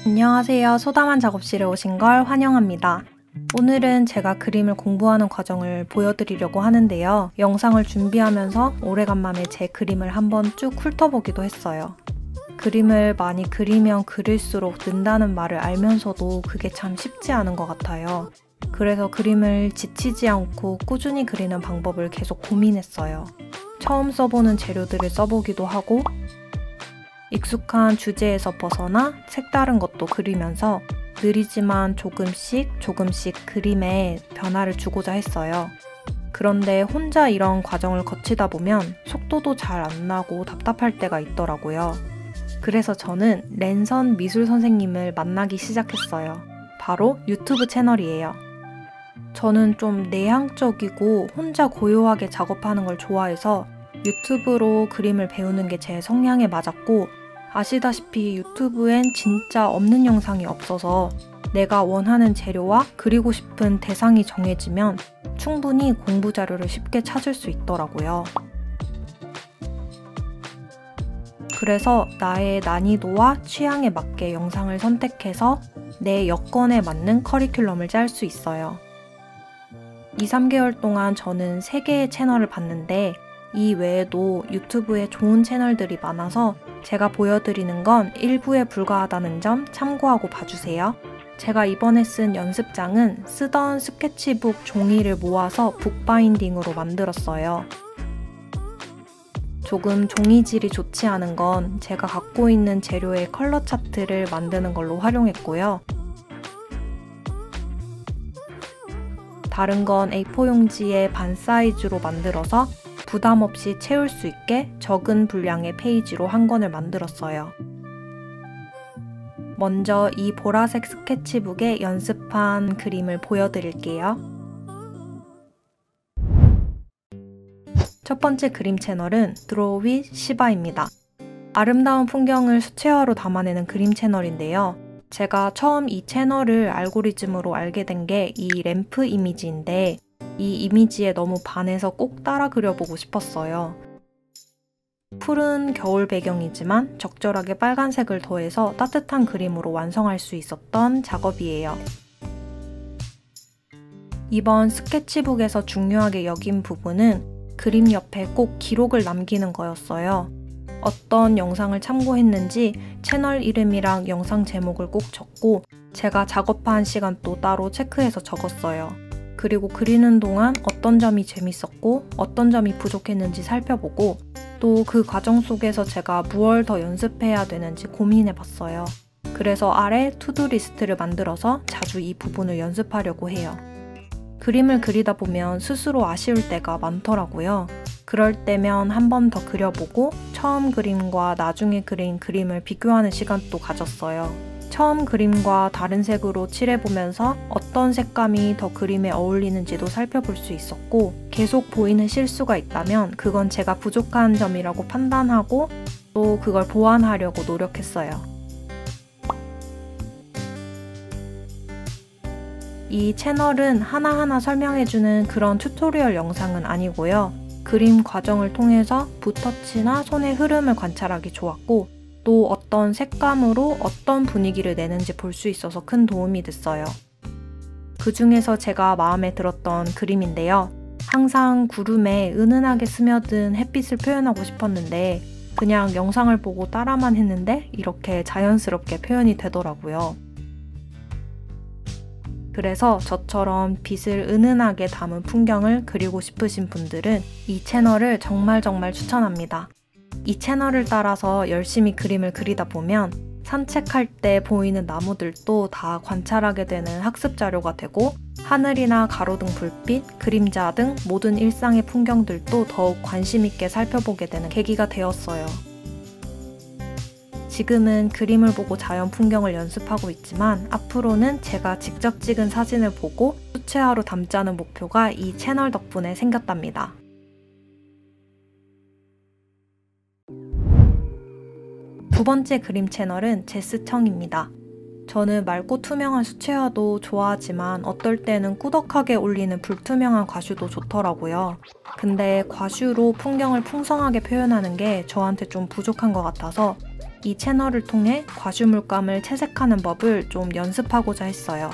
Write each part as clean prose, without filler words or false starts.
안녕하세요. 소담한 작업실에 오신 걸 환영합니다. 오늘은 제가 그림을 공부하는 과정을 보여드리려고 하는데요. 영상을 준비하면서 오래간만에 제 그림을 한번 쭉 훑어보기도 했어요. 그림을 많이 그리면 그릴수록 는다는 말을 알면서도 그게 참 쉽지 않은 것 같아요. 그래서 그림을 지치지 않고 꾸준히 그리는 방법을 계속 고민했어요. 처음 써보는 재료들을 써보기도 하고 익숙한 주제에서 벗어나 색다른 것도 그리면서 느리지만 조금씩 그림에 변화를 주고자 했어요. 그런데 혼자 이런 과정을 거치다 보면 속도도 잘 안 나고 답답할 때가 있더라고요. 그래서 저는 랜선 미술 선생님을 만나기 시작했어요. 바로 유튜브 채널이에요. 저는 좀 내향적이고 혼자 고요하게 작업하는 걸 좋아해서 유튜브로 그림을 배우는 게 제 성향에 맞았고, 아시다시피 유튜브엔 진짜 없는 영상이 없어서 내가 원하는 재료와 그리고 싶은 대상이 정해지면 충분히 공부 자료를 쉽게 찾을 수 있더라고요. 그래서 나의 난이도와 취향에 맞게 영상을 선택해서 내 여건에 맞는 커리큘럼을 짤 수 있어요. 2~3개월 동안 저는 3개의 채널을 봤는데 이 외에도 유튜브에 좋은 채널들이 많아서 제가 보여드리는 건 일부에 불과하다는 점 참고하고 봐주세요. 제가 이번에 쓴 연습장은 쓰던 스케치북 종이를 모아서 북바인딩으로 만들었어요. 조금 종이질이 좋지 않은 건 제가 갖고 있는 재료의 컬러 차트를 만드는 걸로 활용했고요. 다른 건 A4 용지에 반 사이즈로 만들어서 부담 없이 채울 수 있게 적은 분량의 페이지로 한 권을 만들었어요. 먼저 이 보라색 스케치북에 연습한 그림을 보여드릴게요. 첫 번째 그림 채널은 Draw with 시바입니다. 아름다운 풍경을 수채화로 담아내는 그림 채널인데요. 제가 처음 이 채널을 알고리즘으로 알게 된 게 이 램프 이미지인데 이 이미지에 너무 반해서 꼭 따라 그려보고 싶었어요. 푸른 겨울 배경이지만 적절하게 빨간색을 더해서 따뜻한 그림으로 완성할 수 있었던 작업이에요. 이번 스케치북에서 중요하게 여긴 부분은 그림 옆에 꼭 기록을 남기는 거였어요. 어떤 영상을 참고했는지 채널 이름이랑 영상 제목을 꼭 적고 제가 작업한 시간도 따로 체크해서 적었어요. 그리고 그리는 동안 어떤 점이 재밌었고 어떤 점이 부족했는지 살펴보고 또 그 과정 속에서 제가 무얼 더 연습해야 되는지 고민해봤어요. 그래서 아래 투두 리스트를 만들어서 자주 이 부분을 연습하려고 해요. 그림을 그리다 보면 스스로 아쉬울 때가 많더라고요. 그럴 때면 한 번 더 그려보고 처음 그림과 나중에 그린 그림을 비교하는 시간도 가졌어요. 처음 그림과 다른 색으로 칠해보면서 어떤 색감이 더 그림에 어울리는지도 살펴볼 수 있었고, 계속 보이는 실수가 있다면 그건 제가 부족한 점이라고 판단하고 또 그걸 보완하려고 노력했어요. 이 채널은 하나하나 설명해주는 그런 튜토리얼 영상은 아니고요. 그림 과정을 통해서 붓터치나 손의 흐름을 관찰하기 좋았고 또 어떤 색감으로 어떤 분위기를 내는지 볼 수 있어서 큰 도움이 됐어요. 그 중에서 제가 마음에 들었던 그림인데요. 항상 구름에 은은하게 스며든 햇빛을 표현하고 싶었는데 그냥 영상을 보고 따라만 했는데 이렇게 자연스럽게 표현이 되더라고요. 그래서 저처럼 빛을 은은하게 담은 풍경을 그리고 싶으신 분들은 이 채널을 정말 추천합니다. 이 채널을 따라서 열심히 그림을 그리다 보면 산책할 때 보이는 나무들도 다 관찰하게 되는 학습 자료가 되고 하늘이나 가로등 불빛, 그림자 등 모든 일상의 풍경들도 더욱 관심 있게 살펴보게 되는 계기가 되었어요. 지금은 그림을 보고 자연 풍경을 연습하고 있지만 앞으로는 제가 직접 찍은 사진을 보고 수채화로 담자는 목표가 이 채널 덕분에 생겼답니다. 두 번째 그림 채널은 제스청입니다. 저는 맑고 투명한 수채화도 좋아하지만 어떨 때는 꾸덕하게 올리는 불투명한 과슈도 좋더라고요. 근데 과슈로 풍경을 풍성하게 표현하는 게 저한테 좀 부족한 것 같아서 이 채널을 통해 과슈물감을 채색하는 법을 좀 연습하고자 했어요.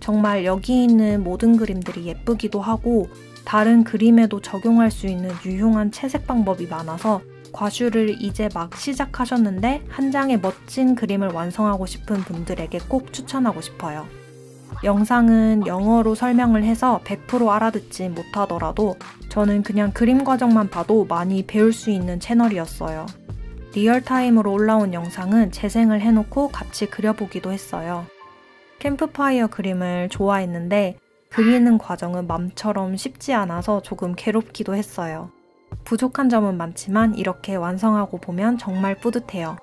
정말 여기 있는 모든 그림들이 예쁘기도 하고 다른 그림에도 적용할 수 있는 유용한 채색 방법이 많아서 과슈를 이제 막 시작하셨는데 한 장의 멋진 그림을 완성하고 싶은 분들에게 꼭 추천하고 싶어요. 영상은 영어로 설명을 해서 100% 알아듣지 못하더라도 저는 그냥 그림 과정만 봐도 많이 배울 수 있는 채널이었어요. 리얼타임으로 올라온 영상은 재생을 해놓고 같이 그려보기도 했어요. 캠프파이어 그림을 좋아했는데 그리는 과정은 맘처럼 쉽지 않아서 조금 괴롭기도 했어요. 부족한 점은 많지만 이렇게 완성하고 보면 정말 뿌듯해요.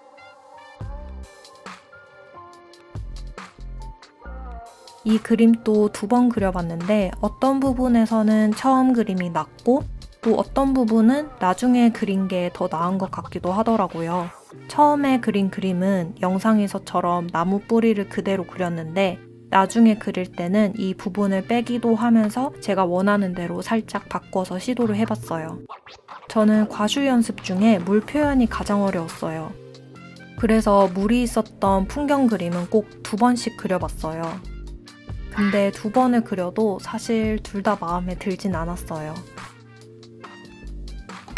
이 그림도 2번 그려봤는데 어떤 부분에서는 처음 그림이 낫고 또 어떤 부분은 나중에 그린 게 더 나은 것 같기도 하더라고요. 처음에 그린 그림은 영상에서처럼 나무 뿌리를 그대로 그렸는데 나중에 그릴 때는 이 부분을 빼기도 하면서 제가 원하는 대로 살짝 바꿔서 시도를 해봤어요. 저는 과슈 연습 중에 물 표현이 가장 어려웠어요. 그래서 물이 있었던 풍경 그림은 꼭 2번씩 그려봤어요. 근데 2번을 그려도 사실 둘 다 마음에 들진 않았어요.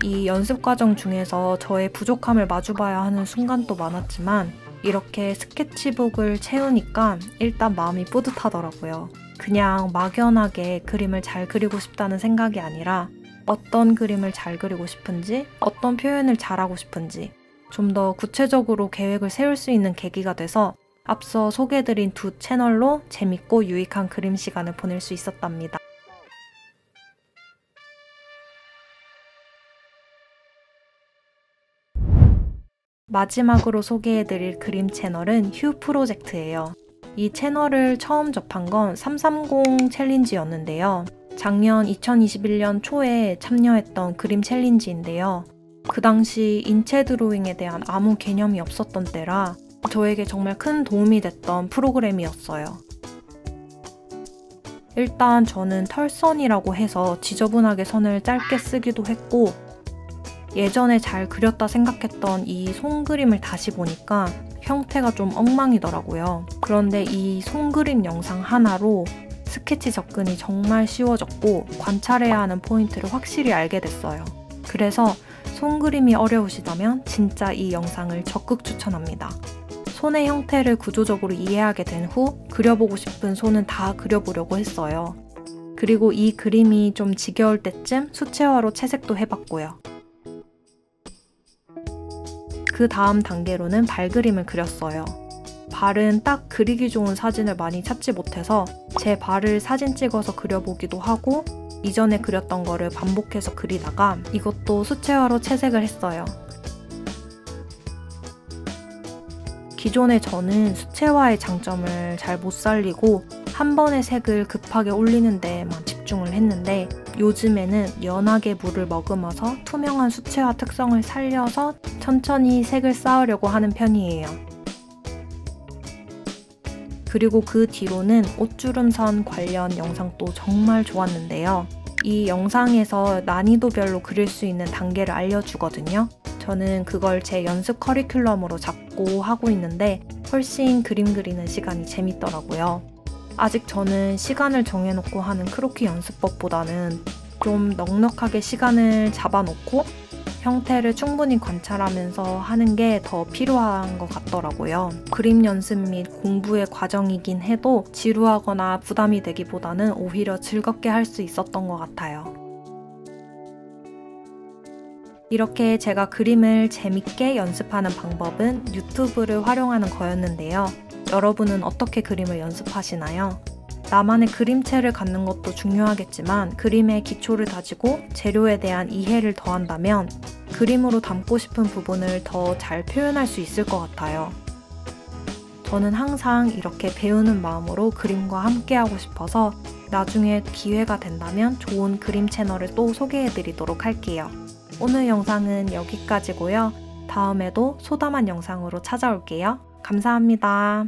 이 연습 과정 중에서 저의 부족함을 마주봐야 하는 순간도 많았지만 이렇게 스케치북을 채우니까 일단 마음이 뿌듯하더라고요. 그냥 막연하게 그림을 잘 그리고 싶다는 생각이 아니라 어떤 그림을 잘 그리고 싶은지, 어떤 표현을 잘하고 싶은지 좀 더 구체적으로 계획을 세울 수 있는 계기가 돼서 앞서 소개해드린 2 채널로 재밌고 유익한 그림 시간을 보낼 수 있었답니다. 마지막으로 소개해드릴 그림 채널은 휴 프로젝트예요. 이 채널을 처음 접한 건 330 챌린지였는데요. 작년 2021년 초에 참여했던 그림 챌린지인데요. 그 당시 인체 드로잉에 대한 아무 개념이 없었던 때라 저에게 정말 큰 도움이 됐던 프로그램이었어요. 일단 저는 털선이라고 해서 지저분하게 선을 짧게 쓰기도 했고 예전에 잘 그렸다 생각했던 이 손그림을 다시 보니까 형태가 좀 엉망이더라고요. 그런데 이 손그림 영상 하나로 스케치 접근이 정말 쉬워졌고 관찰해야 하는 포인트를 확실히 알게 됐어요. 그래서 손그림이 어려우시다면 진짜 이 영상을 적극 추천합니다. 손의 형태를 구조적으로 이해하게 된 후 그려보고 싶은 손은 다 그려보려고 했어요. 그리고 이 그림이 좀 지겨울 때쯤 수채화로 채색도 해봤고요. 그 다음 단계로는 발그림을 그렸어요. 발은 딱 그리기 좋은 사진을 많이 찾지 못해서 제 발을 사진 찍어서 그려보기도 하고 이전에 그렸던 거를 반복해서 그리다가 이것도 수채화로 채색을 했어요. 기존에 저는 수채화의 장점을 잘 못 살리고 한 번에 색을 급하게 올리는 데만 집중을 했는데 요즘에는 연하게 물을 머금어서 투명한 수채화 특성을 살려서 천천히 색을 쌓으려고 하는 편이에요. 그리고 그 뒤로는 옷주름선 관련 영상도 정말 좋았는데요. 이 영상에서 난이도별로 그릴 수 있는 단계를 알려주거든요. 저는 그걸 제 연습 커리큘럼으로 잡고 하고 있는데 훨씬 그림 그리는 시간이 재밌더라고요. 아직 저는 시간을 정해놓고 하는 크로키 연습법보다는 좀 넉넉하게 시간을 잡아놓고 형태를 충분히 관찰하면서 하는 게 더 필요한 것 같더라고요. 그림 연습 및 공부의 과정이긴 해도 지루하거나 부담이 되기보다는 오히려 즐겁게 할 수 있었던 것 같아요. 이렇게 제가 그림을 재밌게 연습하는 방법은 유튜브를 활용하는 거였는데요. 여러분은 어떻게 그림을 연습하시나요? 나만의 그림체를 갖는 것도 중요하겠지만 그림의 기초를 다지고 재료에 대한 이해를 더한다면 그림으로 담고 싶은 부분을 더 잘 표현할 수 있을 것 같아요. 저는 항상 이렇게 배우는 마음으로 그림과 함께하고 싶어서 나중에 기회가 된다면 좋은 그림 채널을 또 소개해드리도록 할게요. 오늘 영상은 여기까지고요. 다음에도 소담한 영상으로 찾아올게요. 감사합니다.